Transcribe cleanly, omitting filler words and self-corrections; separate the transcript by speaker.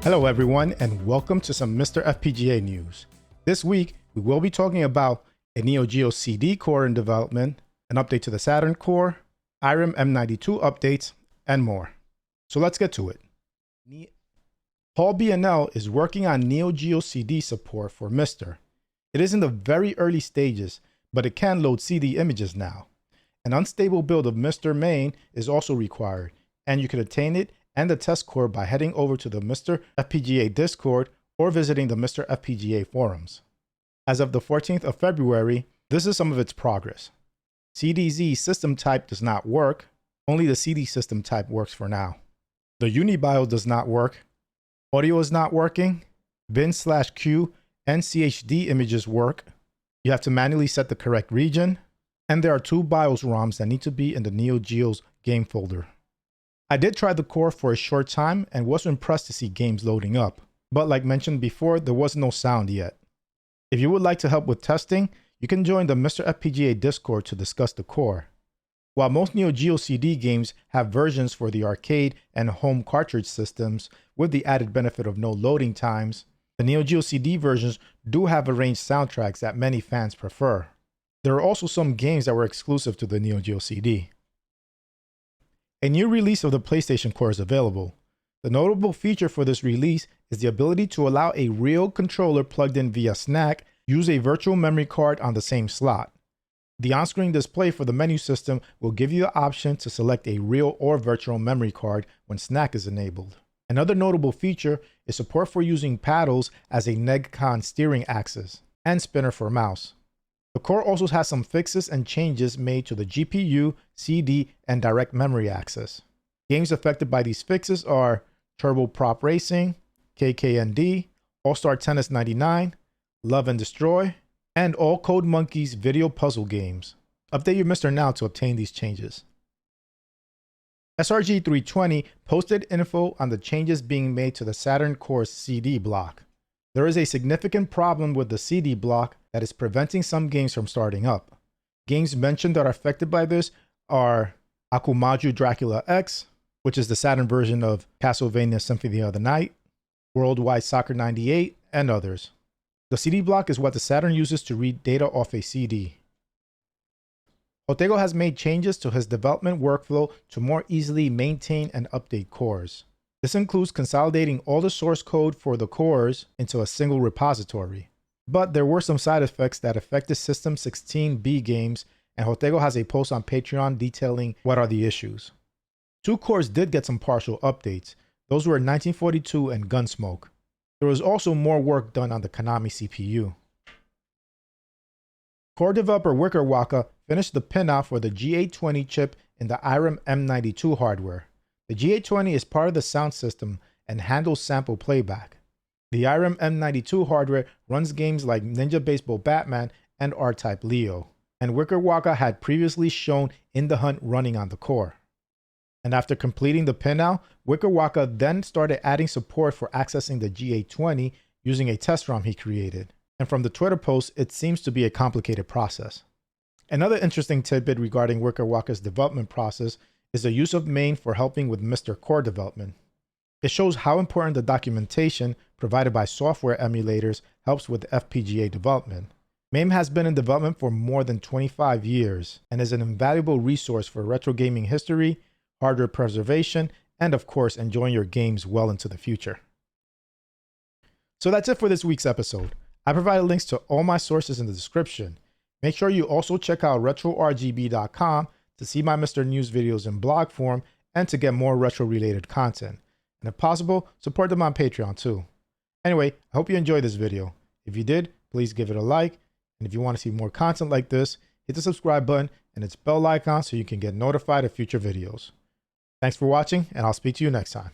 Speaker 1: Hello everyone, and welcome to some MiSTer FPGA news. This week, we will be talking about a Geo CD core in development, an update to the Saturn core, Irem M92 updates, and more. So let's get to it. Paul B&L is working on Geo CD support for MiSTer. It is in the very early stages, but it can load CD images now. An unstable build of MiSTer main is also required, and you can obtain it and the test core by heading over to the MiSTer FPGA Discord or visiting the MiSTer FPGA forums. As of the 14th of February, this is some of its progress. CDZ system type does not work, only the CD system type works for now. The UniBIOS does not work, audio is not working, bin/q and CHD images work, you have to manually set the correct region, and there are two BIOS ROMs that need to be in the Neo Geo's game folder. I did try the core for a short time and was impressed to see games loading up, but like mentioned before, there was no sound yet. If you would like to help with testing, you can join the MiSTer FPGA Discord to discuss the core. While most Geo CD games have versions for the arcade and home cartridge systems with the added benefit of no loading times, the Geo CD versions do have arranged soundtracks that many fans prefer. There are also some games that were exclusive to the Geo CD. A new release of the PlayStation Core is available. The notable feature for this release is the ability to allow a real controller plugged in via SNAC use a virtual memory card on the same slot. The on-screen display for the menu system will give you the option to select a real or virtual memory card when SNAC is enabled. Another notable feature is support for using paddles as a NEGCON steering axis and spinner for mouse. The core also has some fixes and changes made to the GPU, CD, and direct memory access. Games affected by these fixes are Turbo Prop Racing, KKND, All-Star Tennis 99, Love and Destroy, and all Code Monkeys video puzzle games. Update your MiSTer now to obtain these changes. SRG320 posted info on the changes being made to the Saturn Core's CD block. There is a significant problem with the CD block that is preventing some games from starting up. Games mentioned that are affected by this are Akumaju Dracula X, which is the Saturn version of Castlevania Symphony of the Night, Worldwide Soccer 98, and others. The CD block is what the Saturn uses to read data off a CD. Jotego has made changes to his development workflow to more easily maintain and update cores. This includes consolidating all the source code for the cores into a single repository. But there were some side effects that affected System 16B games, and Jotego has a post on Patreon detailing what are the issues. Two cores did get some partial updates. Those were 1942 and Gunsmoke. There was also more work done on the Konami CPU. Core developer Wickerwaka finished the pinout for the G820 chip in the Irem M92 hardware. The G820 is part of the sound system and handles sample playback. The Irem M92 hardware runs games like Ninja Baseball Batman and R-Type Leo, and Wickerwaka had previously shown In the Hunt running on the core. And after completing the pinout, Wickerwaka then started adding support for accessing the G820 using a test ROM he created. And from the Twitter post, it seems to be a complicated process. Another interesting tidbit regarding Wickerwaka's development process is the use of MAME for helping with MiSTer core development. It shows how important the documentation provided by software emulators helps with FPGA development. MAME has been in development for more than 25 years and is an invaluable resource for retro gaming history, hardware preservation, and of course, enjoying your games well into the future. So that's it for this week's episode. I provided links to all my sources in the description. Make sure you also check out retrorgb.com to see my MiSTer news videos in blog form and to get more retro-related content. And if possible, support them on Patreon too. Anyway, I hope you enjoyed this video. If you did, please give it a like. And if you want to see more content like this, hit the subscribe button and its bell icon so you can get notified of future videos. Thanks for watching, and I'll speak to you next time.